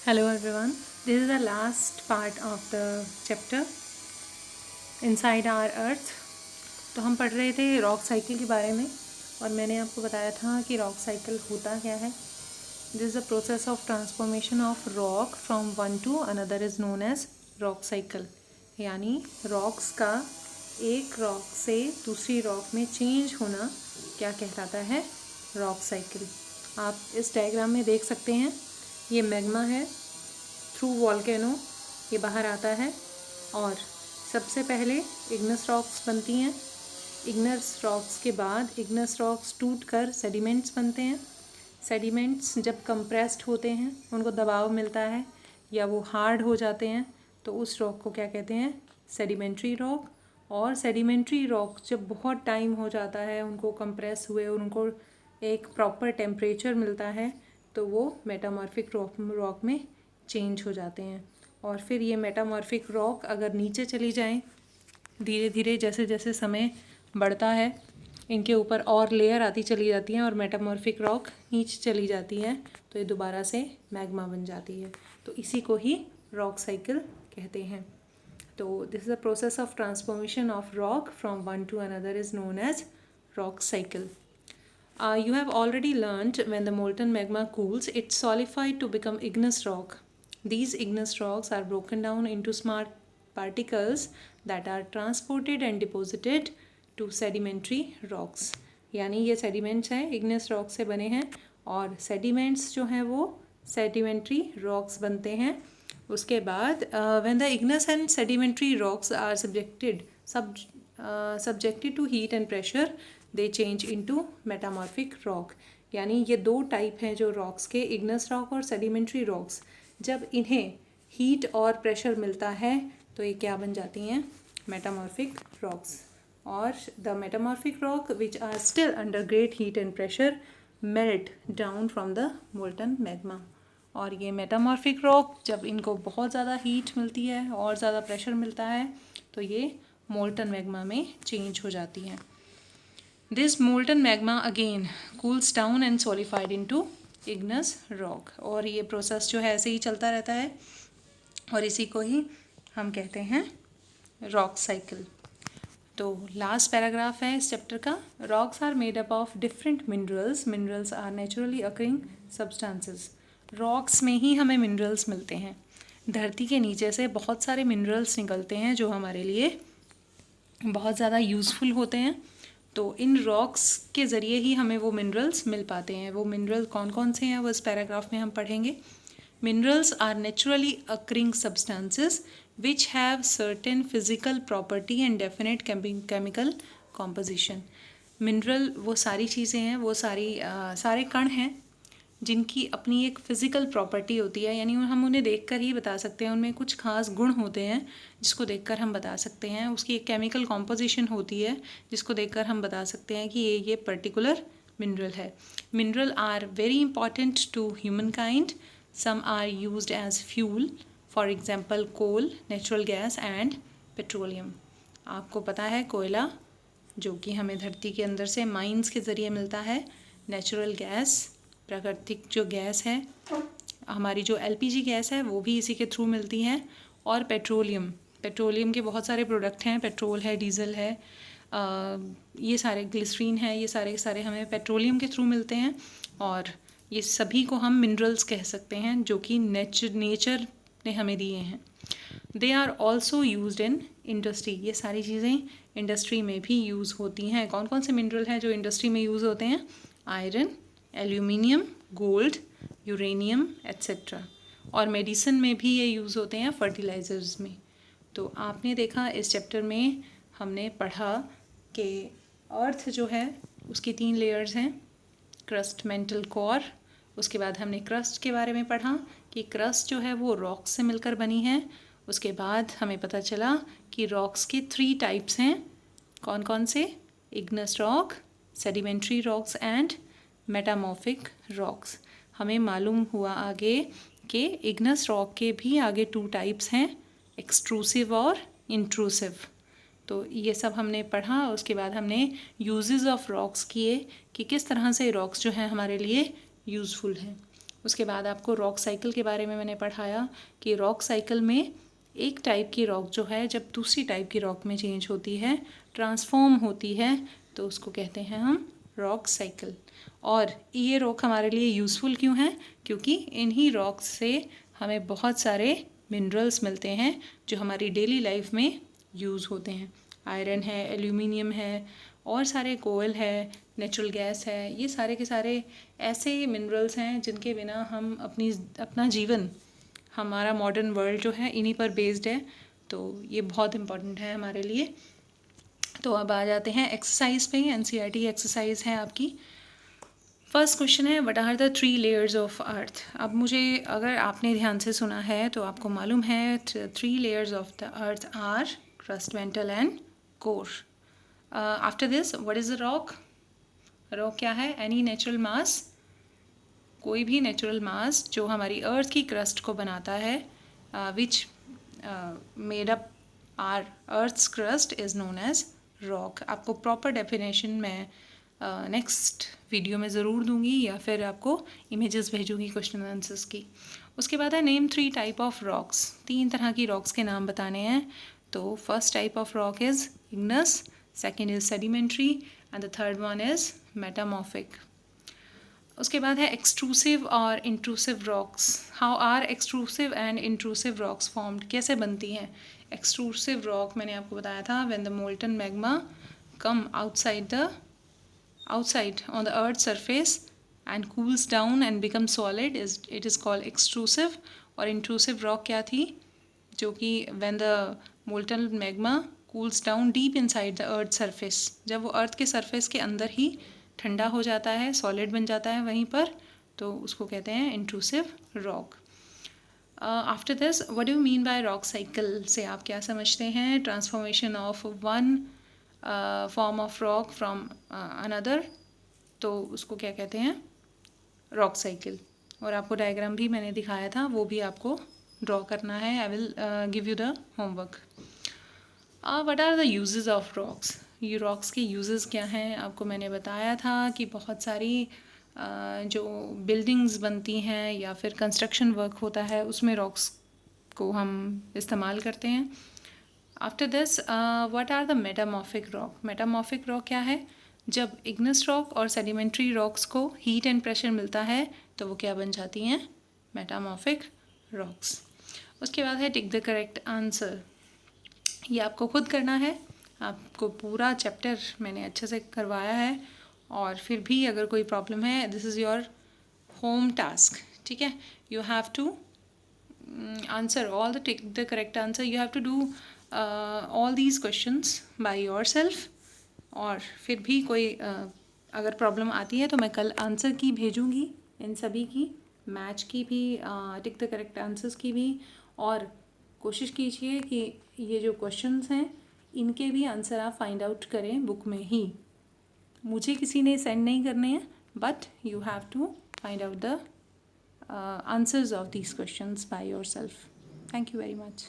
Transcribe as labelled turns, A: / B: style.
A: Hello everyone, this is the last part of the chapter Inside Our Earth। तो हम पढ़ रहे थे रॉक साइकिल के बारे में और मैंने आपको बताया था कि रॉक साइकिल होता क्या है। This is the process of transformation of rock from one to another is known as rock cycle, यानी रॉक्स का एक रॉक से दूसरी रॉक में चेंज होना क्या कहलाता है, रॉक साइकिल। आप इस डायग्राम में देख सकते हैं, ये मैग्मा है, थ्रू वॉल्केनो ये बाहर आता है और सबसे पहले इग्नस रॉक्स बनती हैं। इग्नस रॉक्स के बाद इग्नस रॉक्स टूट कर सेडिमेंट्स बनते हैं। सेडिमेंट्स जब कंप्रेस्ड होते हैं, उनको दबाव मिलता है या वो हार्ड हो जाते हैं, तो उस रॉक को क्या कहते हैं, सेडिमेंट्री रॉक। और सेडिमेंट्री रॉक जब बहुत टाइम हो जाता है उनको कंप्रेस हुए और उनको एक प्रॉपर टेम्परेचर मिलता है, तो वो मेटामॉर्फिक रॉक में चेंज हो जाते हैं। और फिर ये मेटामॉर्फिक रॉक अगर नीचे चली जाएं, धीरे धीरे जैसे जैसे समय बढ़ता है, इनके ऊपर और लेयर आती चली जाती हैं और मेटामॉर्फिक रॉक नीचे चली जाती है, तो ये दोबारा से मैग्मा बन जाती है। तो इसी को ही रॉक साइकिल कहते हैं। तो this is the process of transformation of rock from one to another is known as rock cycle. You have already learned when the molten magma cools, it's solidified to become igneous rock. These igneous rocks are broken down into small particles that are transported and deposited to sedimentary rocks. यानी ये sediments हैं, igneous rocks से बने हैं और sediments जो हैं वो sedimentary rocks बनते हैं। उसके बाद when the igneous and sedimentary rocks are subjected to heat and pressure, they change into metamorphic rock. यानी ये दो टाइप हैं जो रॉक्स के, इग्नस रॉक और सेडिमेंट्री रॉक्स। जब इन्हें हीट और प्रेशर मिलता है तो ये क्या बन जाती हैं, मेटामॉर्फिक रॉक्स। और the metamorphic rock which are still under great heat and pressure melt down from the molten magma. और ये मेटामॉर्फिक रॉक जब इनको बहुत ज़्यादा हीट मिलती है और ज़्यादा प्रेशर मिलता है तो ये मोल्टन मैग्मा में चेंज हो जाती हैं। This molten magma again cools down and solidified into igneous rock। और ये प्रोसेस जो है ऐसे ही चलता रहता है और इसी को ही हम कहते हैं रॉक साइकिल। तो लास्ट पैराग्राफ है इस चैप्टर का। Rocks are made up of different minerals. Minerals are naturally occurring substances. Rocks में ही हमें मिनरल्स मिलते हैं। धरती के नीचे से बहुत सारे मिनरल्स निकलते हैं जो हमारे लिए बहुत ज़्यादा यूज़फुल होते हैं। तो इन रॉक्स के ज़रिए ही हमें वो मिनरल्स मिल पाते हैं। वो मिनरल कौन कौन से हैं वो इस पैराग्राफ में हम पढ़ेंगे। Minerals are naturally occurring substances which have certain physical property and definite chemical composition. Mineral वो सारी चीज़ें हैं, वो सारे कण हैं जिनकी अपनी एक फ़िज़िकल प्रॉपर्टी होती है, यानी हम उन्हें देखकर ही बता सकते हैं, उनमें कुछ खास गुण होते हैं जिसको देखकर हम बता सकते हैं। उसकी एक केमिकल कॉम्पोजिशन होती है जिसको देखकर हम बता सकते हैं कि ये पर्टिकुलर मिनरल है। Mineral are very important to human kind. Some are used as fuel, for example coal, natural gas and petroleum. आपको पता है कोयला जो कि हमें धरती के अंदर से माइंस के ज़रिए मिलता है, नेचुरल गैस प्राकृतिक जो गैस है, हमारी जो एलपीजी गैस है वो भी इसी के थ्रू मिलती है, और पेट्रोलियम के बहुत सारे प्रोडक्ट हैं, पेट्रोल है, डीजल है, ये सारे ग्लिसरीन है, ये सारे हमें पेट्रोलियम के थ्रू मिलते हैं। और ये सभी को हम मिनरल्स कह सकते हैं जो कि नेचर ने हमें दिए हैं। They are also used in industry. ये सारी चीज़ें इंडस्ट्री में भी यूज़ होती हैं। कौन कौन से मिनरल हैं जो इंडस्ट्री में यूज़ होते हैं, iron, aluminium, gold, uranium etcetera. और मेडिसिन में भी ये यूज़ होते हैं, फर्टिलाइज़र्स में। तो आपने देखा इस चैप्टर में हमने पढ़ा कि अर्थ जो है उसकी 3 लेयर्स हैं, क्रस्ट, मेंटल, कोर। उसके बाद हमने क्रस्ट के बारे में पढ़ा कि क्रस्ट जो है वो रॉक्स से मिलकर बनी है। उसके बाद हमें पता चला कि रॉक्स के 3 टाइप्स हैं, कौन कौन से, Ignis rock, sedimentary rocks and metamorphic rocks. हमें मालूम हुआ आगे कि इग्नस रॉक के भी आगे 2 टाइप्स हैं, एक्सट्रूसिव और इंट्रूसिव। तो ये सब हमने पढ़ा। उसके बाद हमने यूजेस ऑफ रॉक्स किए कि किस तरह से रॉक्स जो हैं हमारे लिए यूज़फुल हैं। उसके बाद आपको रॉक साइकिल के बारे में मैंने पढ़ाया कि रॉक साइकिल में एक टाइप की रॉक जो है जब दूसरी टाइप की रॉक में चेंज होती है, ट्रांसफॉर्म होती है, तो उसको कहते हैं हम रॉक साइकिल। और ये रॉक हमारे लिए यूज़फुल क्यों है? क्योंकि इन्हीं रॉक्स से हमें बहुत सारे मिनरल्स मिलते हैं जो हमारी डेली लाइफ में यूज़ होते हैं। आयरन है, एल्यूमिनियम है, और सारे कोयल है, नेचुरल गैस है, ये सारे के सारे ऐसे मिनरल्स हैं जिनके बिना हम अपना जीवन, हमारा मॉडर्न वर्ल्ड जो है इन्हीं पर बेस्ड है। तो ये बहुत इम्पोर्टेंट है हमारे लिए। तो अब आ जाते हैं एक्सरसाइज पे। एनसीईआरटी एक्सरसाइज है आपकी। फर्स्ट क्वेश्चन है what are the 3 layers of earth. अब मुझे, अगर आपने ध्यान से सुना है तो आपको मालूम है 3 layers of the earth are crust, mantle and core. After this what is the rock? Rock क्या है? एनी नेचुरल मास, कोई भी नेचुरल मास जो हमारी अर्थ की क्रस्ट को बनाता है, which made up are earth's crust is known as rock. आपको प्रॉपर डेफिनेशन मैं नेक्स्ट वीडियो में ज़रूर दूंगी या फिर आपको इमेजेस भेजूंगी क्वेश्चन आंसर्स की। उसके बाद है नेम 3 टाइप ऑफ रॉक्स। 3 तरह की रॉक्स के नाम बताने हैं। तो first type of rock is igneous, second is sedimentary and the third one is metamorphic. उसके बाद है एक्सट्रूसिव और intrusive rocks. How are extrusive and intrusive rocks formed? कैसे बनती हैं? एक्सट्रूसिव रॉक मैंने आपको बताया था when the molten magma come outside on the earth's surface and cools down and becomes solid, it is called extrusive। और intrusive rock क्या थी? जो कि when the molten magma cools down deep inside the earth's surface, जब वो अर्थ के surface के अंदर ही ठंडा हो जाता है, सॉलिड बन जाता है वहीं पर, तो उसको कहते हैं intrusive rock. After this what do mean by rock cycle से आप क्या समझते हैं? Transformation of one form of rock from another, तो उसको क्या कहते हैं? Rock cycle. और आपको डायग्राम भी मैंने दिखाया था, वो भी आपको ड्रॉ करना है। I will give you the homework. What are the uses of rocks? ये रॉक्स के यूजेस क्या हैं? आपको मैंने बताया था कि बहुत सारी जो बिल्डिंग्स बनती हैं या फिर कंस्ट्रक्शन वर्क होता है उसमें रॉक्स को हम इस्तेमाल करते हैं। After this what are the metamorphic rock? Metamorphic rock क्या है? जब इग्नस रॉक और सेडिमेंट्री रॉक्स को हीट एंड प्रेशर मिलता है तो वो क्या बन जाती हैं? Metamorphic rocks. उसके बाद है टिक द करेक्ट आंसर। ये आपको खुद करना है। आपको पूरा चैप्टर मैंने अच्छे से करवाया है, और फिर भी अगर कोई प्रॉब्लम है, this is your home task, ठीक है? You have to answer all the tick the correct answer. You have to do all these questions by yourself. और फिर भी कोई अगर प्रॉब्लम आती है तो मैं कल आंसर की भेजूँगी, इन सभी की, मैच की भी, टिक द करेक्ट आंसर्स की भी। और कोशिश कीजिए कि ये जो क्वेश्चंस हैं इनके भी आंसर आप फाइंड आउट करें बुक में ही। मुझे किसी ने सेंड नहीं करने हैं, but you have to find out the answers of these questions by yourself. Thank you very much.